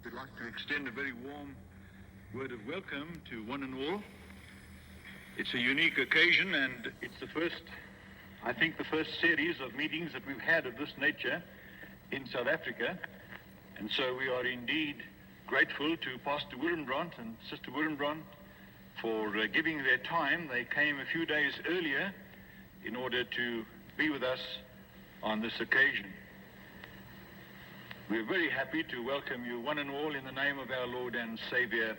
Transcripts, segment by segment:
We'd like to extend a very warm word of welcome to one and all. It's a unique occasion, and it's the first series of meetings that we've had of this nature in South Africa. And so we are indeed grateful to Pastor Wurmbrand and Sister Wurmbrand for giving their time. They came a few days earlier in order to be with us on this occasion. We're very happy to welcome you one and all in the name of our Lord and Savior,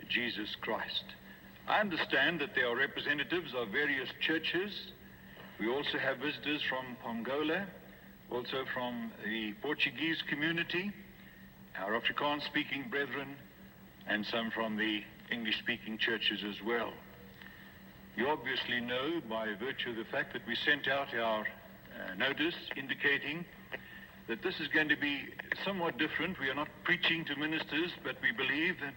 Jesus Christ. I understand that there are representatives of various churches. We also have visitors from Pongola, also from the Portuguese community, our Afrikaans-speaking brethren, and some from the English-speaking churches as well. You obviously know, by virtue of the fact that we sent out our notice indicating that this is going to be somewhat different. We are not preaching to ministers, but we believe that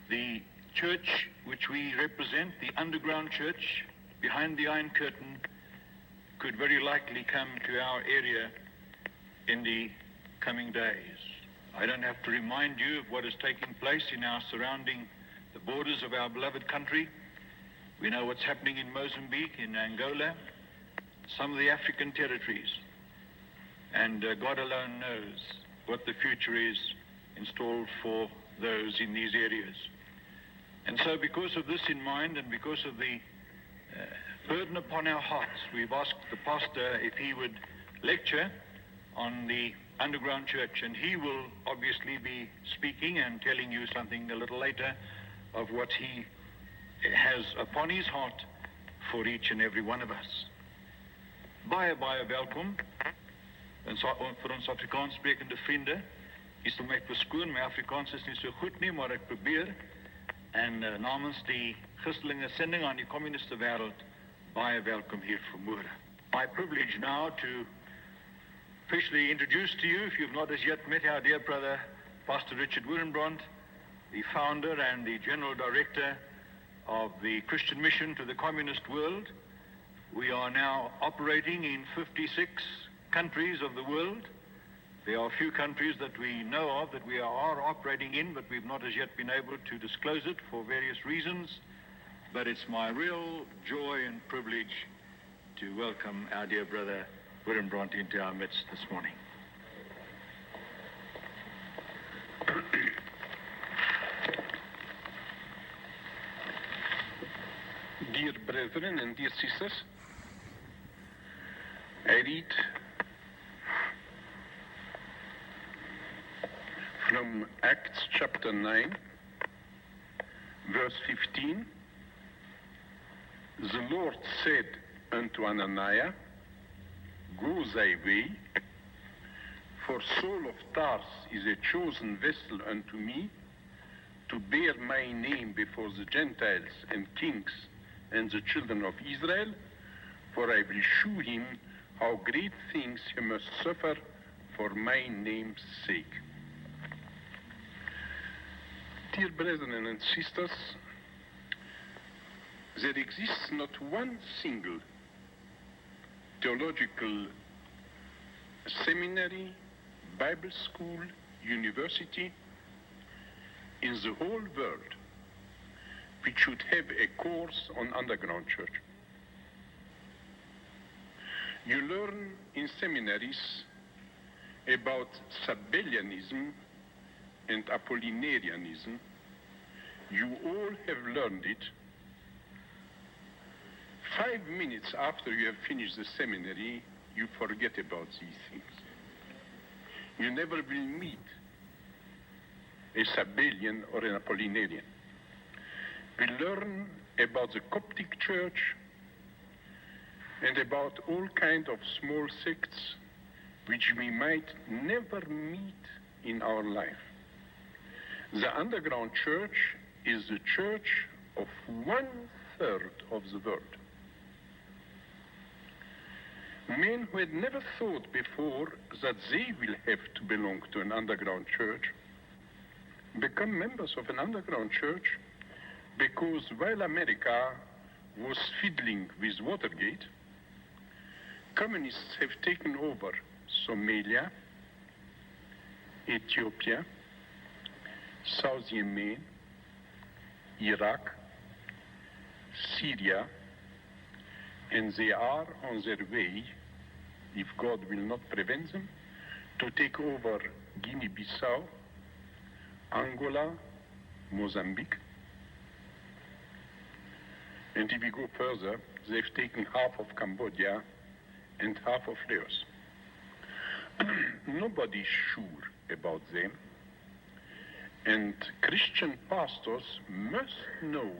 the church which we represent, the underground church behind the Iron Curtain, could very likely come to our area in the coming days. I don't have to remind you of what is taking place in our surrounding the borders of our beloved country. We know what's happening in Mozambique, in Angola, some of the African territories. And God alone knows what the future is installed for those in these areas. And so because of this in mind and because of the burden upon our hearts, we've asked the pastor if he would lecture on the underground church, and he will obviously be speaking and telling you something a little later of what he has upon his heart for each and every one of us. Baie welkom. En vir ons Afrikaans sprekende vriende, ek sal my verskoon, my Afrikaans is nie so goed nie, maar ek probeer. En namens die gistelinge sending aan die communiste wêreld, baie welkom hier vanmôre. My privilege now to officially introduce to you, if you've not as yet met our dear brother, Pastor Richard Wurmbrand, the founder and the general director of the Christian mission to the communist world. We are now operating in 56 countries of the world. There are a few countries that we know of that we are operating in, but we've not as yet been able to disclose it for various reasons. But it's my real joy and privilege to welcome our dear brother Wurmbrand into our midst this morning. Dear brethren and dear sisters, I read from Acts chapter 9, verse 15. The Lord said unto Ananias, Go thy way, for Saul of Tarsus is a chosen vessel unto me, to bear my name before the Gentiles and kings and the children of Israel, for I will shew him how great things he must suffer for my name's sake. Dear brethren and sisters, there exists not one single theological seminary, Bible school, university in the whole world which should have a course on underground church. You learn in seminaries about Sabellianism and Apollinarianism. You all have learned it. 5 minutes after you have finished the seminary, you forget about these things. You never will meet a Sabellian or an Apollinarian. We learn about the Coptic Church and about all kinds of small sects which we might never meet in our life. The underground church is the church of 1/3 of the world. Men who had never thought before that they will have to belong to an underground church become members of an underground church because while America was fiddling with Watergate, communists have taken over Somalia, Ethiopia, South Yemen, Iraq, Syria, and they are on their way, if God will not prevent them, to take over Guinea-Bissau, Angola, Mozambique. And if we go further, they've taken half of Cambodia and half of Laos. Nobody's sure about them. And Christian pastors must know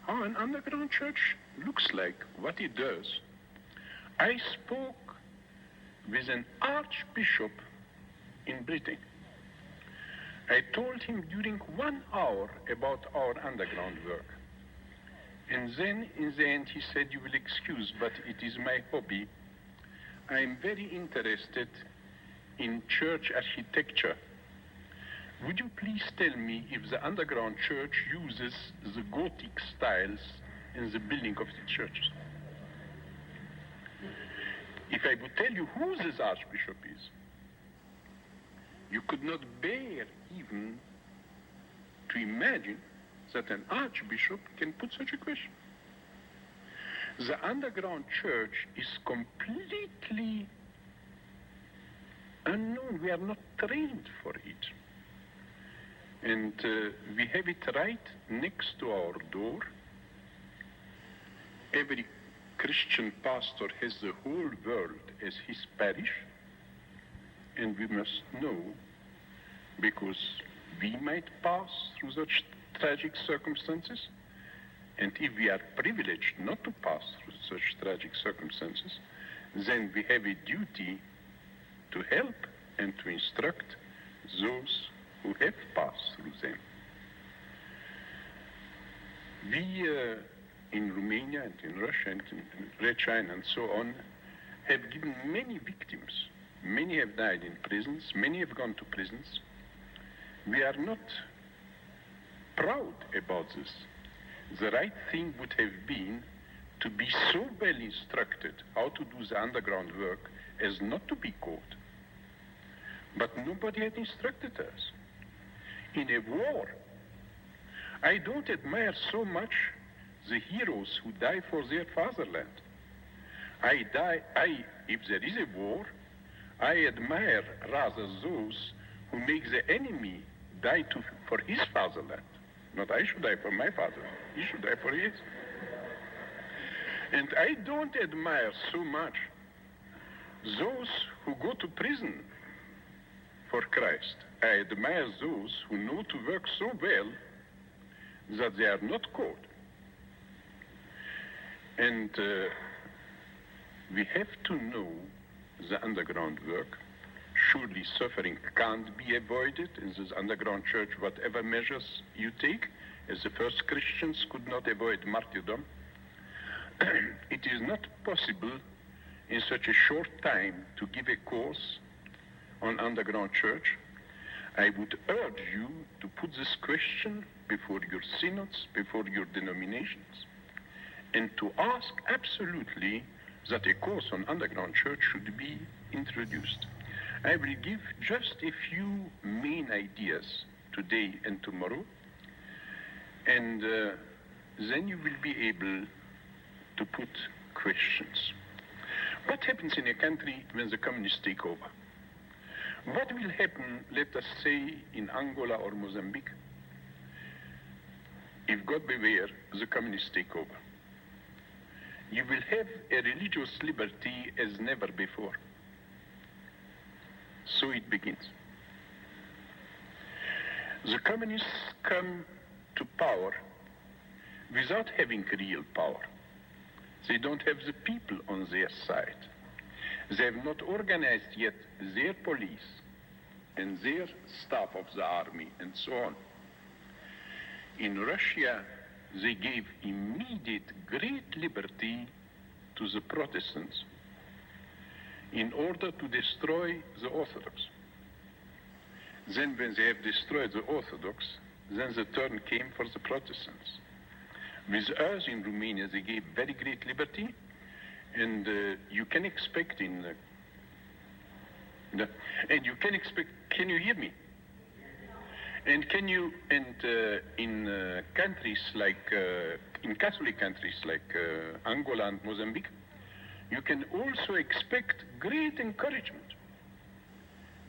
how an underground church looks like, what it does. I spoke with an archbishop in Britain. I told him during 1 hour about our underground work. And then in the end he said, "You will excuse, but it is my hobby. I am very interested in church architecture. Would you please tell me if the underground church uses the Gothic styles in the building of the churches?" If I would tell you who this archbishop is, you could not bear even to imagine that an archbishop can put such a question. The underground church is completely unknown. We are not trained for it. And we have it right next to our door. Every Christian pastor has the whole world as his parish. And we must know, because we might pass through such tragic circumstances. And if we are privileged not to pass through such tragic circumstances, then we have a duty to help and to instruct those who have passed through them. We in Romania and in Russia and in Red China and so on have given many victims. Many have died in prisons, many have gone to prisons. We are not proud about this. The right thing would have been to be so well instructed how to do the underground work as not to be caught. But nobody had instructed us. In a war, I don't admire so much the heroes who die for their fatherland. If there is a war, I admire rather those who make the enemy die for his fatherland. Not I should die for my fatherland, he should die for his. And I don't admire so much those who go to prison for Christ. I admire those who know to work so well that they are not caught. And we have to know the underground work. Surely suffering can't be avoided in this underground church, whatever measures you take, as the first Christians could not avoid martyrdom. It is not possible in such a short time to give a course on underground church. I would urge you to put this question before your synods, before your denominations, and to ask absolutely that a course on underground church should be introduced. I will give just a few main ideas today and tomorrow, and then you will be able to put questions. What happens in a country when the communists take over? What will happen, let us say, in Angola or Mozambique, if, God beware, the communists take over? You will have a religious liberty as never before. So it begins. The communists come to power without having real power. They don't have the people on their side. They have not organized yet their police and their staff of the army and so on. In Russia, they gave immediate great liberty to the Protestants in order to destroy the Orthodox. Then when they have destroyed the Orthodox, then the turn came for the Protestants. With us in Romania, they gave very great liberty, and you can expect can you hear me? And can you, in countries like, in Catholic countries like Angola and Mozambique, you can also expect great encouragement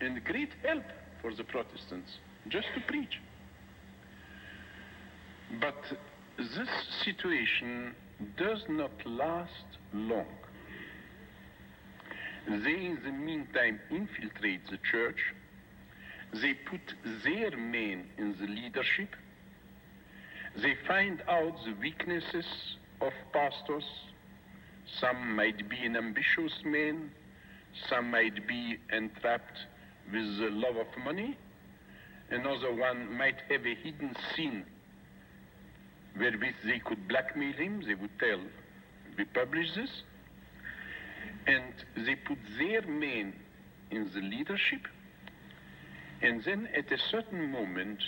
and great help for the Protestants just to preach. But this situation does not last long. They, in the meantime, infiltrate the church. They put their men in the leadership. They find out the weaknesses of pastors. Some might be an ambitious man. Some might be entrapped with the love of money. Another one might have a hidden sin wherewith they could blackmail him. They would tell, we publish this. And they put their men in the leadership. And then at a certain moment,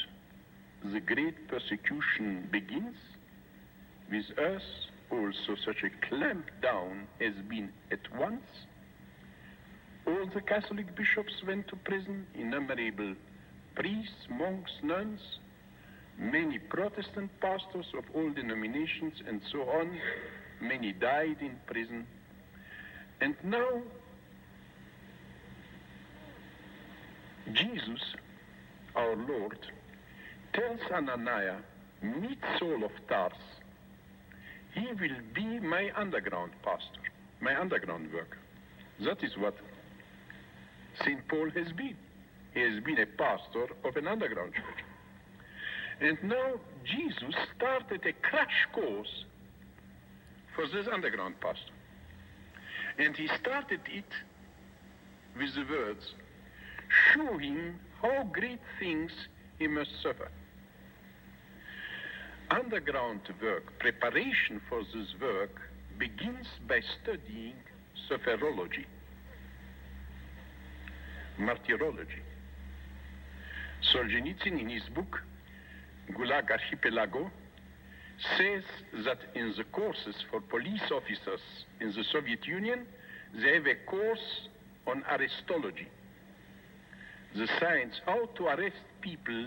the great persecution begins. With us also such a clampdown has been at once. All the Catholic bishops went to prison, innumerable priests, monks, nuns, many Protestant pastors of all denominations and so on. Many died in prison. And now, Jesus, our Lord, tells Ananias, meet Saul of Tarsus. He will be my underground pastor, my underground worker. That is what St. Paul has been. He has been a pastor of an underground church. And now Jesus started a crash course for this underground pastor. And he started it with the words, show him how great things he must suffer. Underground work, preparation for this work, begins by studying sufferology, martyrology. Solzhenitsyn, in his book, Gulag Archipelago, says that in the courses for police officers in the Soviet Union, they have a course on arrestology, the science how to arrest people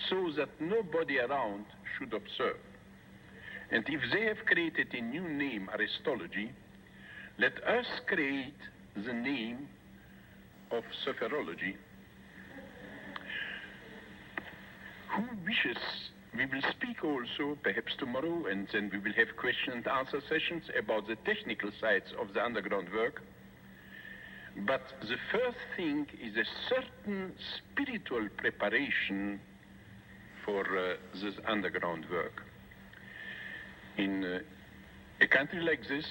so that nobody around should observe. And if they have created a new name, arrestology, let us create the name of sufferology. Who wishes, we will speak also perhaps tomorrow, and then we will have question and answer sessions about the technical sides of the underground work. But the first thing is a certain spiritual preparation for this underground work. In a country like this,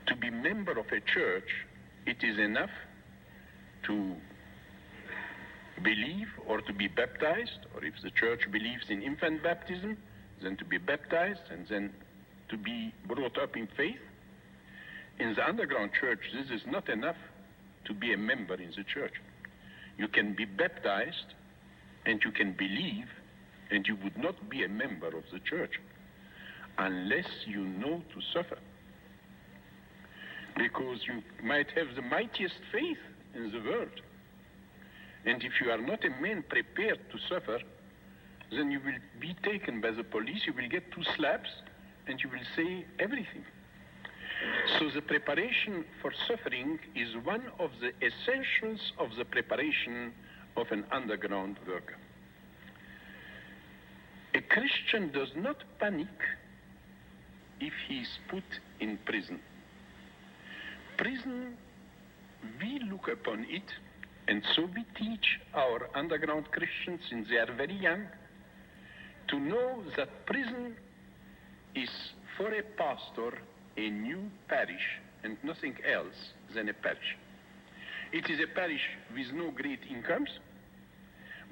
to be member of a church, it is enough to believe or to be baptized, or if the church believes in infant baptism, then to be baptized and then to be brought up in faith. In the underground church, this is not enough to be a member in the church. You can be baptized and you can believe, and you would not be a member of the church unless you know to suffer. Because you might have the mightiest faith in the world, and if you are not a man prepared to suffer, then you will be taken by the police, you will get 2 slaps, and you will say everything. So the preparation for suffering is one of the essentials of the preparation of an underground worker. A Christian does not panic if he is put in prison. Prison, we look upon it, and so we teach our underground Christians, since they are very young, to know that prison is for a pastor a new parish and nothing else than a parish. It is a parish with no great incomes,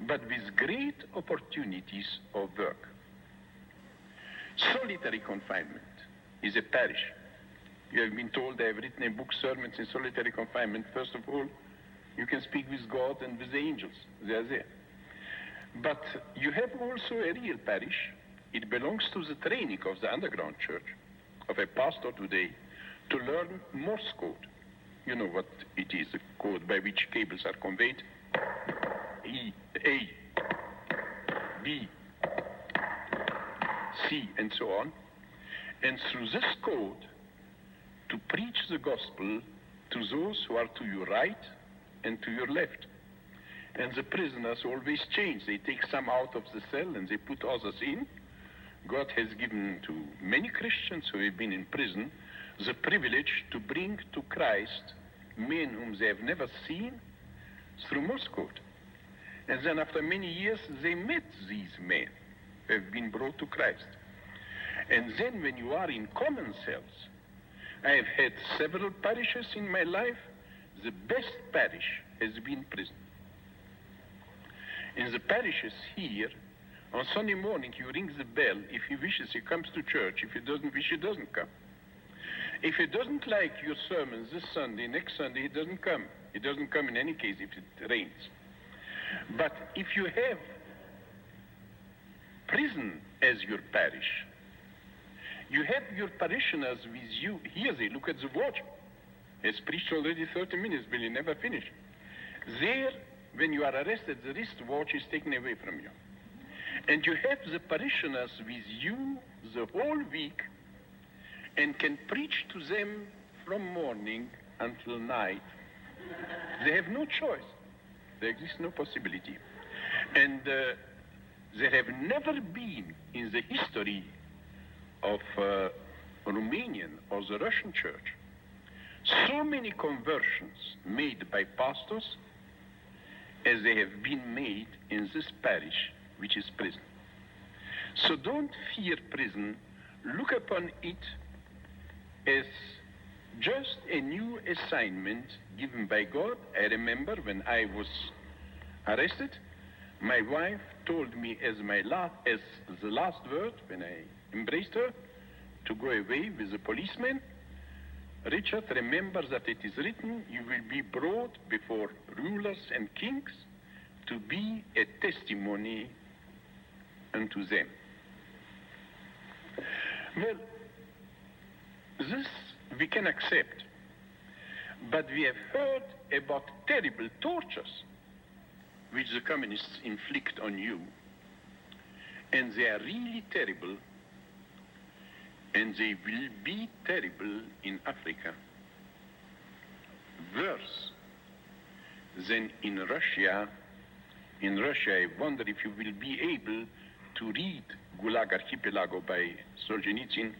but with great opportunities of work. Solitary confinement is a parish. You have been told I have written a book, Sermons in Solitary Confinement. First of all, you can speak with God and with the angels. They are there. But you have also a real parish. It belongs to the training of the underground church, of a pastor today, to learn Morse code. You know what it is, the code by which cables are conveyed. E, A, B, C, and so on. And through this code, to preach the gospel to those who are to your right and to your left. And the prisoners always change. They take some out of the cell and they put others in. God has given to many Christians who have been in prison the privilege to bring to Christ men whom they have never seen through Morse code. And then after many years, they met these men who have been brought to Christ. And then when you are in common cells, I have had several parishes in my life. The best parish has been prison. In the parishes here, on Sunday morning, you ring the bell. If he wishes, he comes to church. If he doesn't wish, he doesn't come. If he doesn't like your sermons this Sunday, next Sunday, he doesn't come. He doesn't come in any case if it rains. But if you have prison as your parish, you have your parishioners with you. Here they look at the watch. He has preached already 30 minutes, will he never finish? There, when you are arrested, the wristwatch is taken away from you. And you have the parishioners with you the whole week and can preach to them from morning until night. They have no choice. There exists no possibility. And there have never been in the history of Romanian or the Russian church so many conversions made by pastors as they have been made in this parish, which is prison. So don't fear prison. Look upon it as just a new assignment given by God. I remember when I was arrested, my wife told me as the last word when I embraced her to go away with the policeman, Richard, remember that it is written, you will be brought before rulers and kings to be a testimony unto them. Well, this we can accept, but we have heard about terrible tortures which the communists inflict on you, and they are really terrible, and they will be terrible in Africa, worse than in Russia. In Russia, I wonder if you will be able to read Gulag Archipelago by Solzhenitsyn.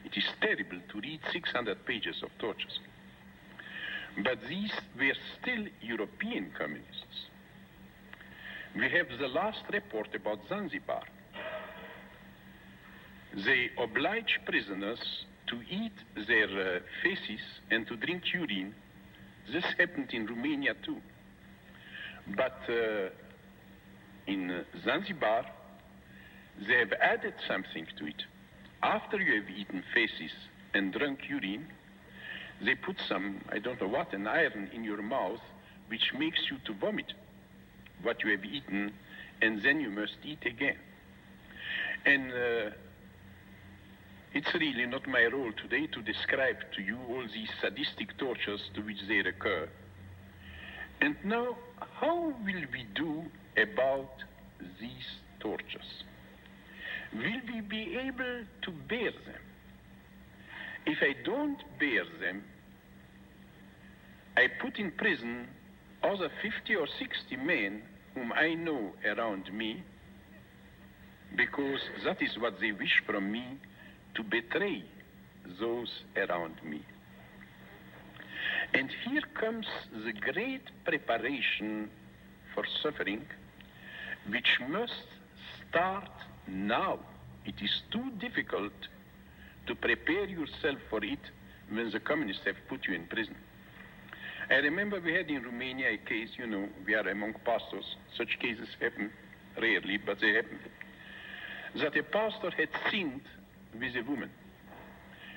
It is terrible to read 600 pages of tortures. But these were still European communists. We have the last report about Zanzibar. They oblige prisoners to eat their feces and to drink urine. This happened in Romania too. But in Zanzibar, they have added something to it. After you have eaten feces and drunk urine, they put some, I don't know what, an iron in your mouth, which makes you to vomit what you have eaten, and then you must eat again. And it's really not my role today to describe to you all these sadistic tortures to which they recur. And now, how will we do about these tortures? Will we be able to bear them? If I don't bear them, I put in prison other 50 or 60 men whom I know around me, because that is what they wish from me, to betray those around me. And here comes the great preparation for suffering, which must start now. It is too difficult to prepare yourself for it when the communists have put you in prison. I remember we had in Romania a case, you know, we are among pastors. Such cases happen rarely, but they happen. That a pastor had sinned with a woman.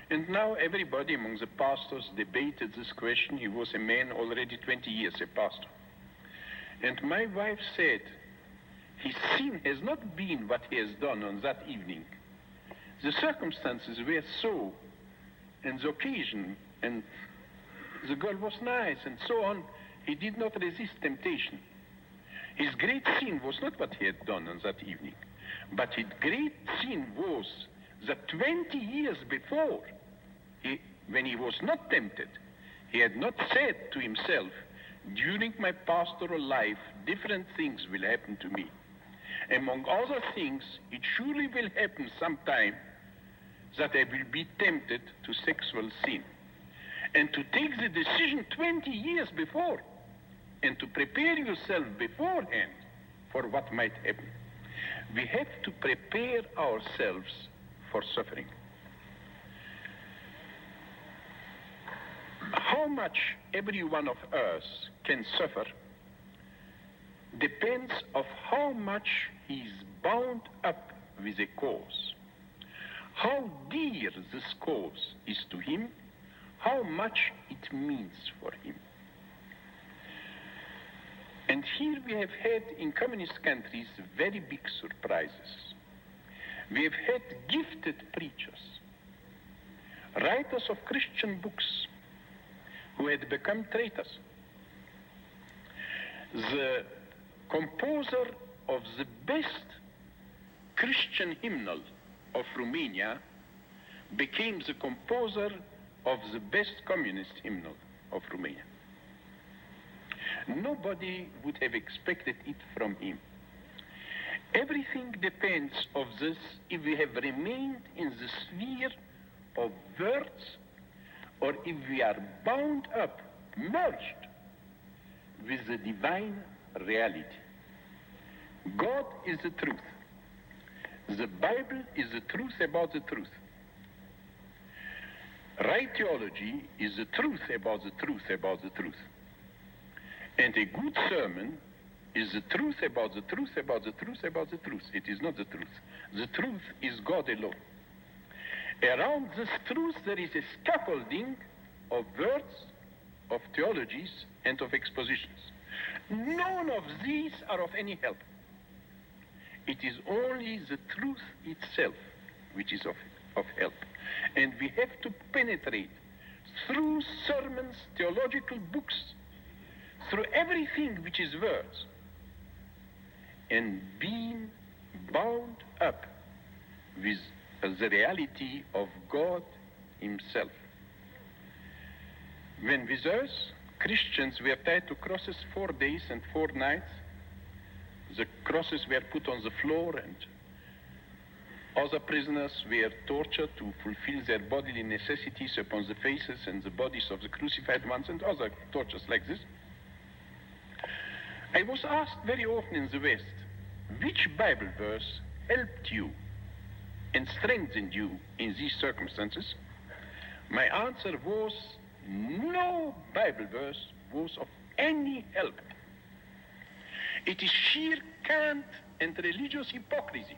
And now everybody among the pastors debated this question. He was a man already 20 years, a pastor. And my wife said, his sin has not been what he has done on that evening. The circumstances were so, and the occasion, and the girl was nice, and so on. He did not resist temptation. His great sin was not what he had done on that evening, but his great sin was that 20 years before, when he was not tempted, he had not said to himself, during my pastoral life, different things will happen to me. Among other things, it surely will happen sometime that I will be tempted to sexual sin. And to take the decision 20 years before, and to prepare yourself beforehand for what might happen. We have to prepare ourselves for suffering. How much every one of us can suffer depends on how much he is bound up with a cause. How dear this cause is to him, how much it means for him. And here we have had in communist countries very big surprises. We have had gifted preachers, writers of Christian books who had become traitors. The composer of the best Christian hymnal of Romania became the composer of the best communist hymnal of Romania. Nobody would have expected it from him. Everything depends on this if we have remained in the sphere of words or if we are bound up, merged with the divine reality. God is the truth. The Bible is the truth about the truth. Right theology is the truth about the truth about the truth. And a good sermon is the truth about the truth about the truth about the truth. It is not the truth. The truth is God alone. Around this truth there is a scaffolding of words, of theologies, and of expositions. None of these are of any help. It is only the truth itself which is of help. And we have to penetrate through sermons, theological books, through everything which is words, and being bound up with the reality of God himself. When with us, Christians were tied to crosses 4 days and 4 nights, the crosses were put on the floor and other prisoners were tortured to fulfill their bodily necessities upon the faces and the bodies of the crucified ones and other tortures like this. I was asked very often in the West, which Bible verse helped you and strengthened you in these circumstances? My answer was, no Bible verse was of any help. It is sheer cant and religious hypocrisy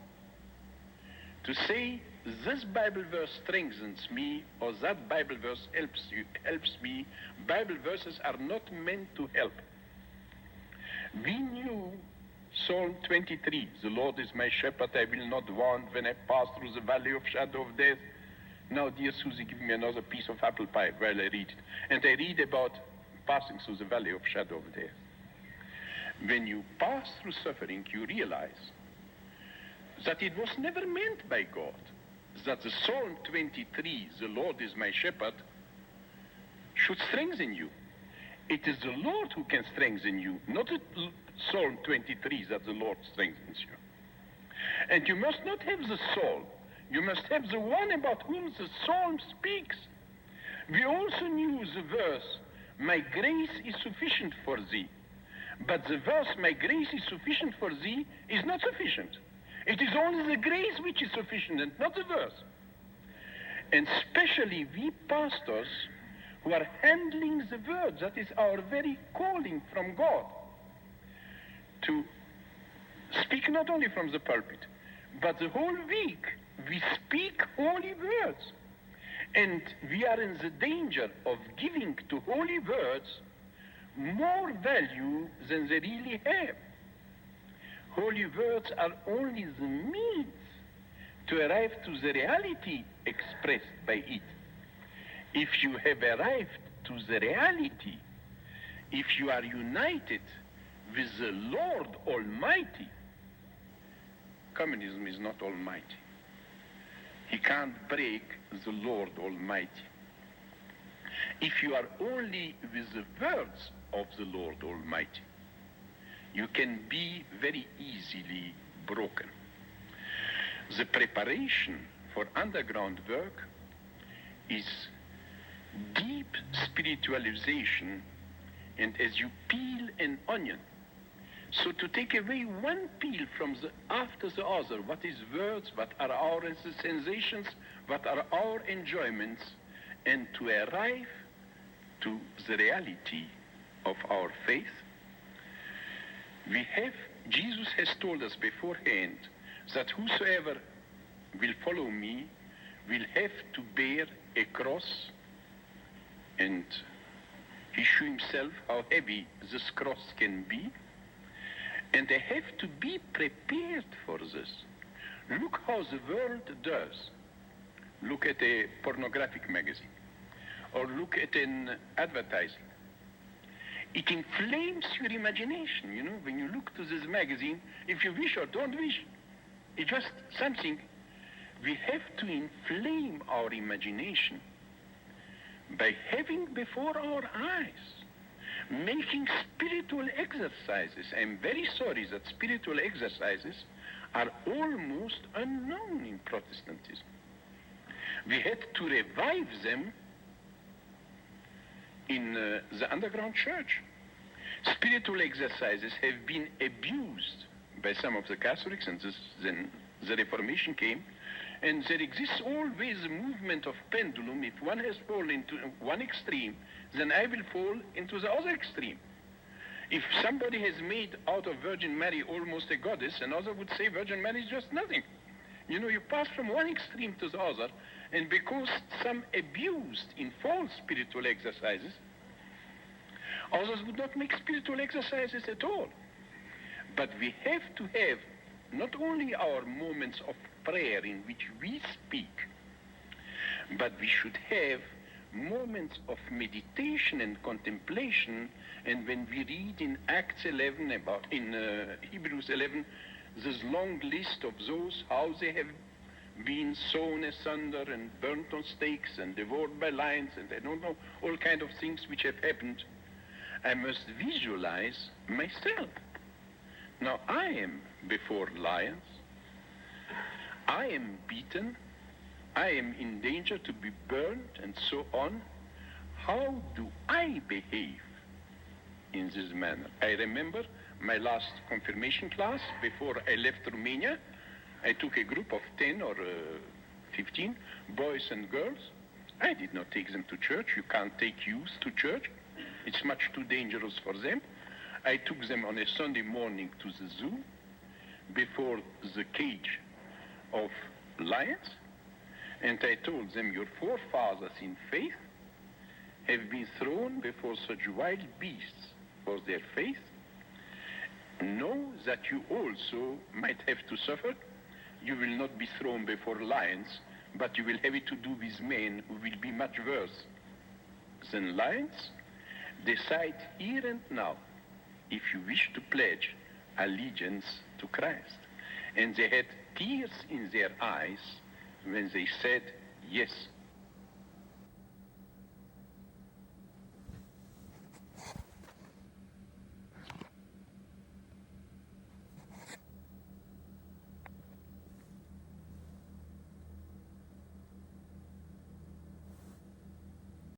to say this Bible verse strengthens me or that Bible verse helps me. Bible verses are not meant to help. We knew Psalm 23, the Lord is my shepherd, I will not want when I pass through the valley of shadow of death. Now, dear Susie, give me another piece of apple pie while I read it. And I read about passing through the valley of shadow of death. When you pass through suffering, you realize that it was never meant by God that the Psalm 23, the Lord is my shepherd, should strengthen you. It is the Lord who can strengthen you, not the Psalm 23 that the Lord strengthens you. And you must not have the psalm. You must have the one about whom the psalm speaks. We also knew the verse, my grace is sufficient for thee. But the verse, my grace is sufficient for thee, is not sufficient. It is only the grace which is sufficient and not the verse. And especially we pastors who are handling the word, that is our very calling from God, to speak not only from the pulpit, but the whole week we speak holy words. And we are in the danger of giving to holy words more value than they really have. Holy words are only the means to arrive to the reality expressed by it. If you have arrived to the reality, if you are united with the Lord Almighty. Communism is not almighty. He can't break the Lord Almighty. If you are only with the words of the Lord Almighty, you can be very easily broken. The preparation for underground work is deep spiritualization, and as you peel an onion, so to take away one peel from after the other, what is words, what are our sensations, what are our enjoyments, and to arrive to the reality of our faith, Jesus has told us beforehand that whosoever will follow me will have to bear a cross, and he showed himself how heavy this cross can be, and they have to be prepared for this. Look how the world does. Look at a pornographic magazine, or look at an advertising. It inflames your imagination, you know, when you look to this magazine, if you wish or don't wish. It's just something. We have to inflame our imagination by having before our eyes, making spiritual exercises. I'm very sorry that spiritual exercises are almost unknown in Protestantism. We had to revive them in the underground church. Spiritual exercises have been abused by some of the Catholics, and then the Reformation came, and there exists always a movement of pendulum. If one has fallen into one extreme, then I will fall into the other extreme. If somebody has made out of Virgin Mary almost a goddess, another would say Virgin Mary is just nothing. You know, you pass from one extreme to the other, and because some abused in false spiritual exercises, others would not make spiritual exercises at all. But we have to have not only our moments of prayer in which we speak, but we should have moments of meditation and contemplation. And when we read in Acts 11, in Hebrews 11, this long list of those, how they have been sown asunder and burnt on stakes and devoured by lions, and I don't know, all kind of things which have happened, I must visualize myself. Now I am before lions, I am beaten, I am in danger to be burned, and so on. How do I behave in this manner? I remember my last confirmation class before I left Romania. I took a group of 10 or 15 boys and girls. I did not take them to church. You can't take youth to church. It's much too dangerous for them. I took them on a Sunday morning to the zoo before the cage of lions, and I told them, your forefathers in faith have been thrown before such wild beasts for their faith. Know that you also might have to suffer. You will not be thrown before lions, but you will have it to do with men who will be much worse than lions. Decide here and now if you wish to pledge allegiance to Christ. And they had tears in their eyes when they said yes.